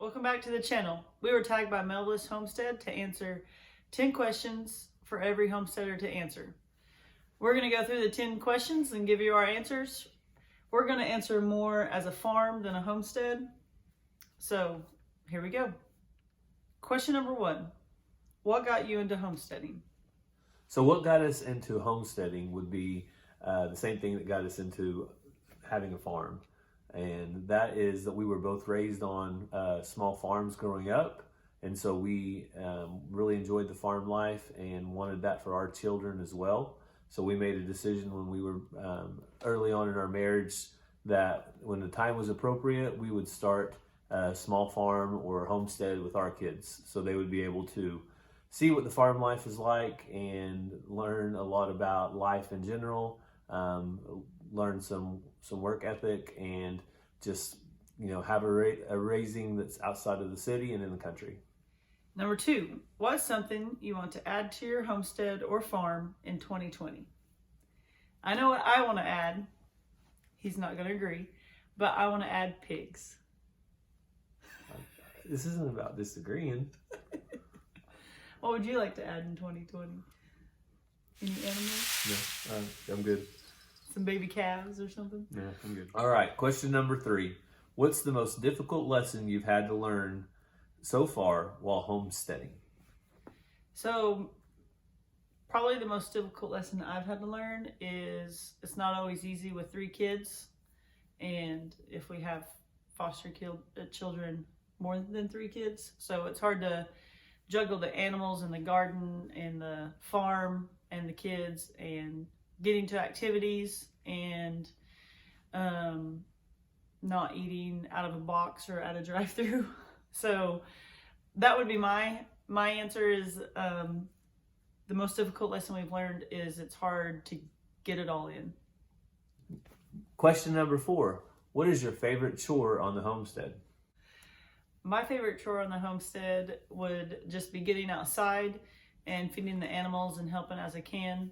Welcome back to the channel. We were tagged by Melvolas Homestead to answer 10 questions for every homesteader to answer. We're going to go through the 10 questions and give you our answers. We're going to answer more as a farm than a homestead. So here we go. Question number 1. What got you into homesteading? So what got us into homesteading would be the same thing that got us into having a farm. And that is that we were both raised on small farms growing up. And so we really enjoyed the farm life and wanted that for our children as well. So we made a decision when we were early on in our marriage that when the time was appropriate, we would start a small farm or homestead with our kids. So they would be able to see what the farm life is like and learn a lot about life in general, learn some work ethic, and just have a raising that's outside of the city and in the country. Number 2, what's something you want to add to your homestead or farm in 2020? I know what I want to add. He's not going to agree, but I want to add pigs. This isn't about disagreeing. What would you like to add in 2020? Any animals? No, I'm good. Some baby calves or something? Yeah, I'm good. All right, question number 3. What's the most difficult lesson you've had to learn so far while homesteading? So, probably the most difficult lesson I've had to learn is it's not always easy with 3 kids. And if we have foster children, more than 3 kids. So it's hard to juggle the animals and the garden and the farm and the kids and getting to activities and not eating out of a box or at a drive-through. So that would be my answer is the most difficult lesson we've learned is it's hard to get it all in. Question number 4. What is your favorite chore on the homestead? My favorite chore on the homestead would just be getting outside and feeding the animals and helping as I can.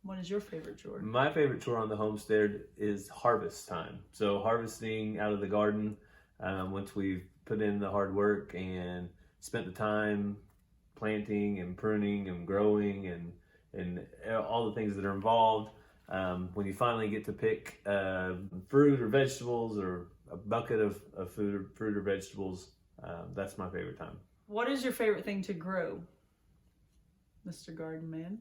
What is your favorite chore? My favorite chore on the homestead is harvest time. So harvesting out of the garden, once we've put in the hard work and spent the time planting and pruning and growing and all the things that are involved, when you finally get to pick fruit or vegetables or a bucket of fruit or vegetables, that's my favorite time. What is your favorite thing to grow, Mr. Garden Man?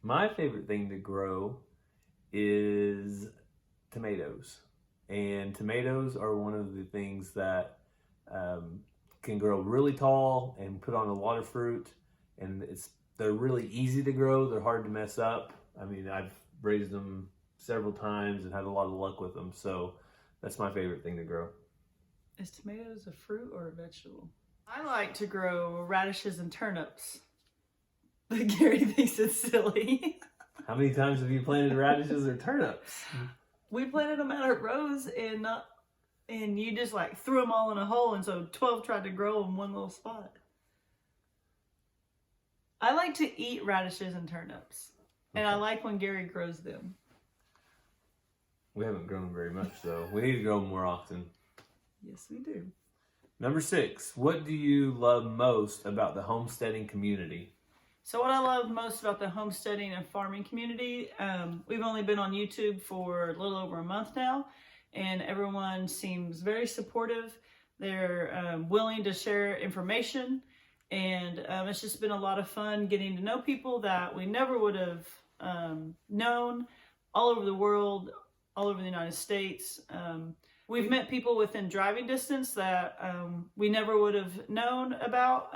My favorite thing to grow is tomatoes. And tomatoes are one of the things that can grow really tall and put on a lot of fruit. And they're really easy to grow. They're hard to mess up. I mean, I've raised them several times and had a lot of luck with them. So that's my favorite thing to grow. Is tomatoes a fruit or a vegetable? I like to grow radishes and turnips. But Gary thinks it's silly. How many times have you planted radishes or turnips? We planted them out at rows and you just like threw them all in a hole, and so 12 tried to grow in one little spot. I like to eat radishes and turnips. And I like when Gary grows them. We haven't grown very much, though. We need to grow more often. Yes, we do. Number 6, what do you love most about the homesteading community? So what I love most about the homesteading and farming community, we've only been on YouTube for a little over a month now, and everyone seems very supportive. They're willing to share information, and it's just been a lot of fun getting to know people that we never would have known all over the world, all over the United States. We've met people within driving distance that we never would have known about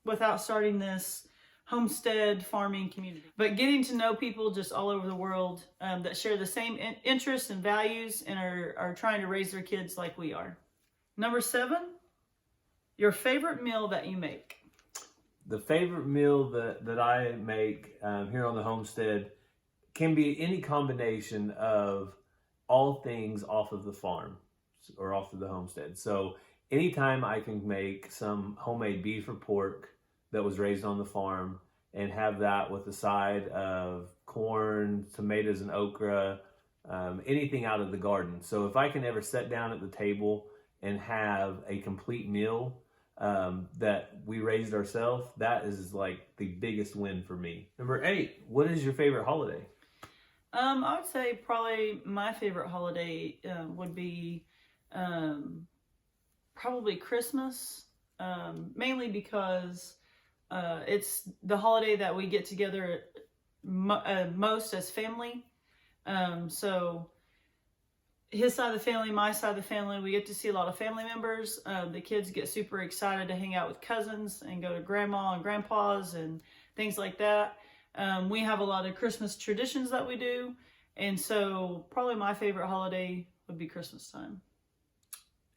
without starting this homestead farming community. But getting to know people just all over the world that share the same interests and values and are trying to raise their kids like we are. Number 7, your favorite meal that you make. The favorite meal that I make here on the homestead can be any combination of all things off of the farm or off of the homestead. So anytime I can make some homemade beef or pork that was raised on the farm and have that with a side of corn, tomatoes, and okra, anything out of the garden. So if I can ever sit down at the table and have a complete meal that we raised ourselves, that is like the biggest win for me. Number 8, what is your favorite holiday? I would say probably my favorite holiday would be probably Christmas, mainly because it's the holiday that we get together most as family. So his side of the family, my side of the family, we get to see a lot of family members. The kids get super excited to hang out with cousins and go to grandma and grandpa's and things like that. We have a lot of Christmas traditions that we do. And so probably my favorite holiday would be Christmas time.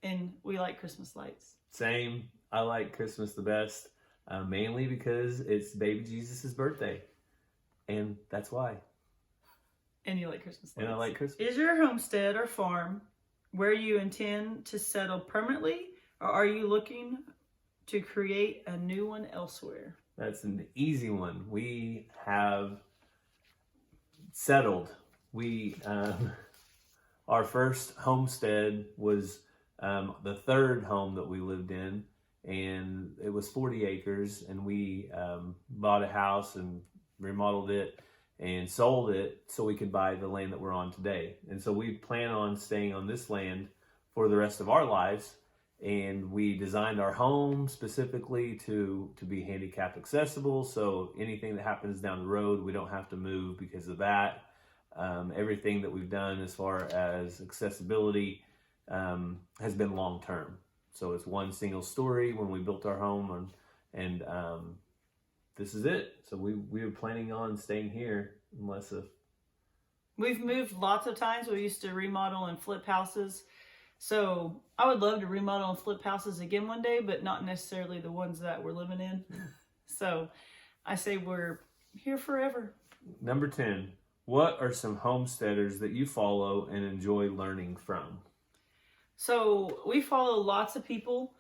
And we like Christmas lights. Same. I like Christmas the best, mainly because it's baby Jesus' birthday. And that's why. And you like Christmas lights. And I like Christmas. Is your homestead or farm where you intend to settle permanently, or are you looking to create a new one elsewhere? That's an easy one. We have settled. Our first homestead was the third home that we lived in, and it was 40 acres, and we bought a house and remodeled it and sold it so we could buy the land that we're on today. And so we plan on staying on this land for the rest of our lives. And we designed our home specifically to be handicap accessible. So anything that happens down the road, we don't have to move because of that. Everything that we've done as far as accessibility has been long-term. So it's one single story when we built our home, and this is it. So we were planning on staying here unless We've moved lots of times. We used to remodel and flip houses. So I would love to remodel and flip houses again one day, but not necessarily the ones that we're living in. So I say we're here forever. Number 10, what are some homesteaders that you follow and enjoy learning from? So we follow lots of people.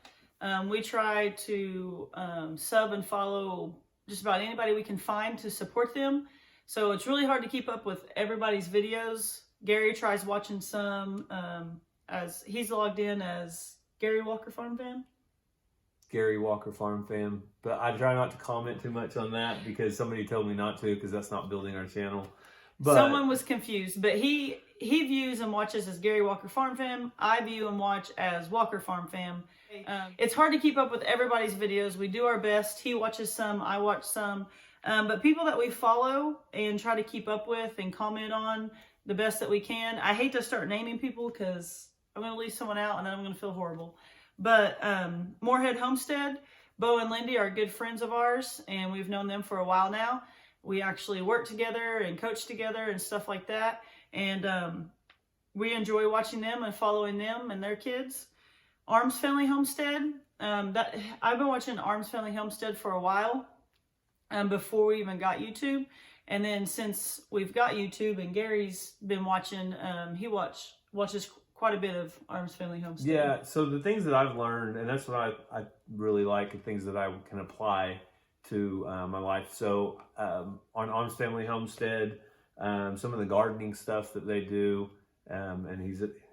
We try to sub and follow just about anybody we can find to support them. So it's really hard to keep up with everybody's videos. Gary tries watching some as he's logged in as Gary Walker Farm Fan. Gary Walker Farm Fan. But I try not to comment too much on that because somebody told me not to, because that's not building our channel. But someone was confused, but he views and watches as Gary Walker Farm Fam. I view and watch as Walker Farm Fam. It's hard to keep up with everybody's videos. We do our best. He watches some, I watch some. But people that we follow and try to keep up with and comment on the best that we can. I hate to start naming people because I'm going to leave someone out and then I'm going to feel horrible. But Morehead Homestead, Bo and Lindy are good friends of ours, and we've known them for a while now. We actually work together and coach together and stuff like that. And we enjoy watching them and following them and their kids. Arms Family Homestead. I've been watching Arms Family Homestead for a while before we even got YouTube. And then since we've got YouTube and Gary's been watching, he watches quite a bit of Arms Family Homestead. Yeah, so the things that I've learned, and that's what I really like, and things that I can apply to my life. So on Arms Family Homestead, some of the gardening stuff that they do, and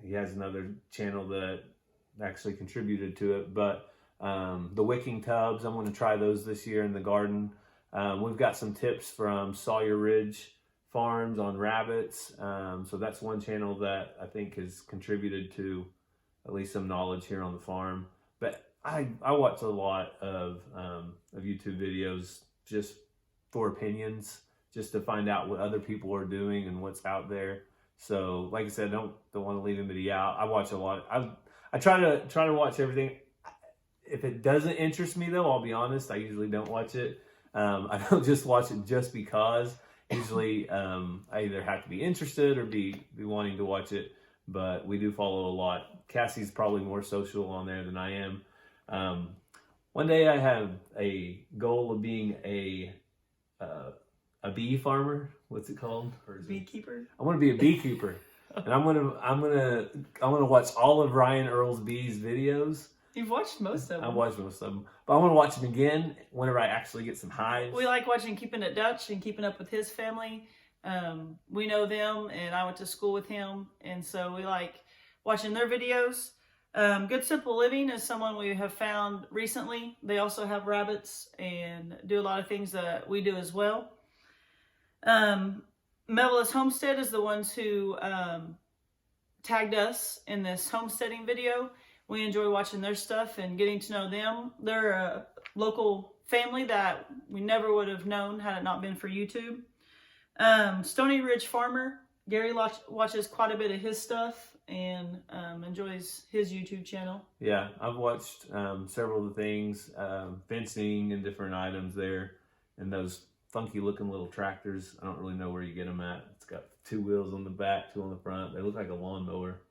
he has another channel that actually contributed to it, but the wicking tubs, I'm going to try those this year in the garden. We've got some tips from Sawyer Ridge Farms on rabbits, so that's one channel that I think has contributed to at least some knowledge here on the farm. But I watch a lot of YouTube videos just for opinions, just to find out what other people are doing and what's out there. So like I said, don't want to leave anybody out. I watch a lot. I try to watch everything. If it doesn't interest me though, I'll be honest, I usually don't watch it. I don't just watch it just because. Usually I either have to be interested or be wanting to watch it, but we do follow a lot. Cassie's probably more social on there than I am. One day I have a goal of being a bee farmer. What's it called? Beekeeper? I want to be a beekeeper. And I'm gonna watch all of Ryan Earl's bees videos. You've watched most of them. I've watched most of them, but I want to watch them again whenever I actually get some hives. We like watching Keeping It Dutch and keeping up with his family. We know them, and I went to school with him, and so we like watching their videos. Good Simple Living is someone we have found recently. They also have rabbits and do a lot of things that we do as well. Melvolas Homestead is the ones who tagged us in this homesteading video. We enjoy watching their stuff and getting to know them. They're a local family that we never would have known had it not been for YouTube. Stoney Ridge Farmer, Gary watches quite a bit of his stuff and enjoys his YouTube channel. Yeah, I've watched several of the things, fencing and different items there, and those funky looking little tractors. I don't really know where you get them at. It's got 2 wheels on the back, 2 on the front. They look like a lawnmower.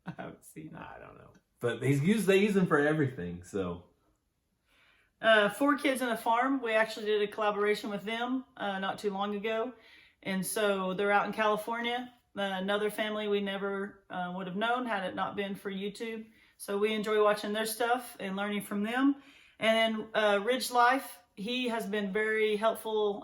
I haven't seen that. I don't know. But they use them for everything, so. 4 Kids and a Farm. We actually did a collaboration with them not too long ago. And so they're out in California. Another family we never would have known had it not been for YouTube. So we enjoy watching their stuff and learning from them. And then RidgeLife, he has been very helpful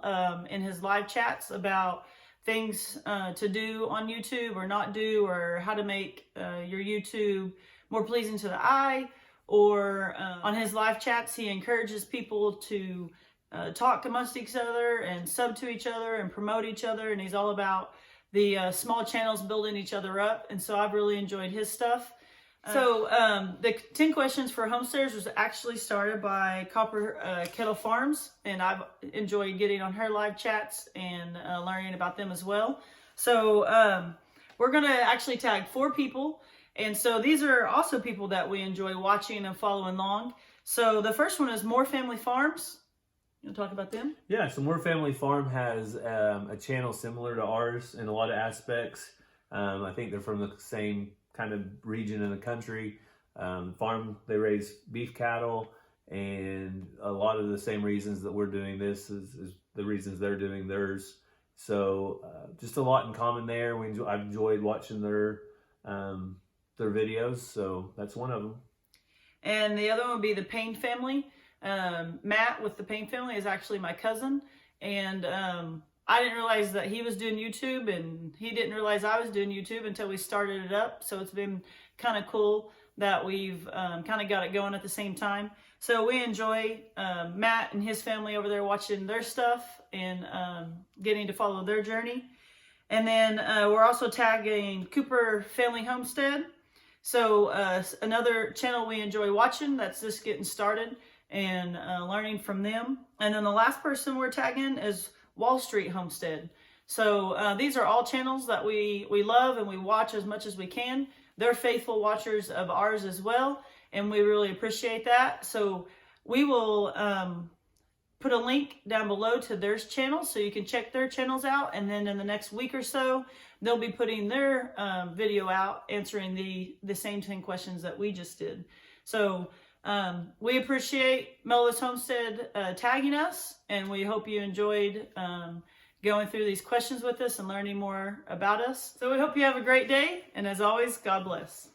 in his live chats about things to do on YouTube or not do, or how to make your YouTube more pleasing to the eye. Or on his live chats, he encourages people to talk amongst each other and sub to each other and promote each other. And he's all about the small channels building each other up. And so I've really enjoyed his stuff. So the 10 questions for Homesteaders was actually started by Copper Kettle Farms. And I've enjoyed getting on her live chats and learning about them as well. So we're going to actually tag 4 people. And so these are also people that we enjoy watching and following along. So the first one is Morehead Family Farms. You want to talk about them? Yeah, so Morehead Family Farm has a channel similar to ours in a lot of aspects. I think they're from the same kind of region in the country. Farm, they raise beef cattle, and a lot of the same reasons that we're doing this is the reasons they're doing theirs. So just a lot in common there. I've enjoyed watching their videos, so that's one of them. And the other one would be the Payne Family. Matt with the Payne Family is actually my cousin, and I didn't realize that he was doing YouTube, and he didn't realize I was doing YouTube until we started it up. So it's been kind of cool that we've kind of got it going at the same time. So we enjoy Matt and his family over there watching their stuff and getting to follow their journey. And then we're also tagging Copper Family Homestead. So another channel we enjoy watching that's just getting started and learning from them. And then the last person we're tagging is Wall Street Homestead. So these are all channels that we love and we watch as much as we can. They're faithful watchers of ours as well, and we really appreciate that. So we will put a link down below to their channels so you can check their channels out. And then in the next week or so, they'll be putting their video out answering the same 10 questions that we just did. So we appreciate Melvolas Homestead tagging us, and we hope you enjoyed going through these questions with us and learning more about us. So we hope you have a great day, and as always, God bless.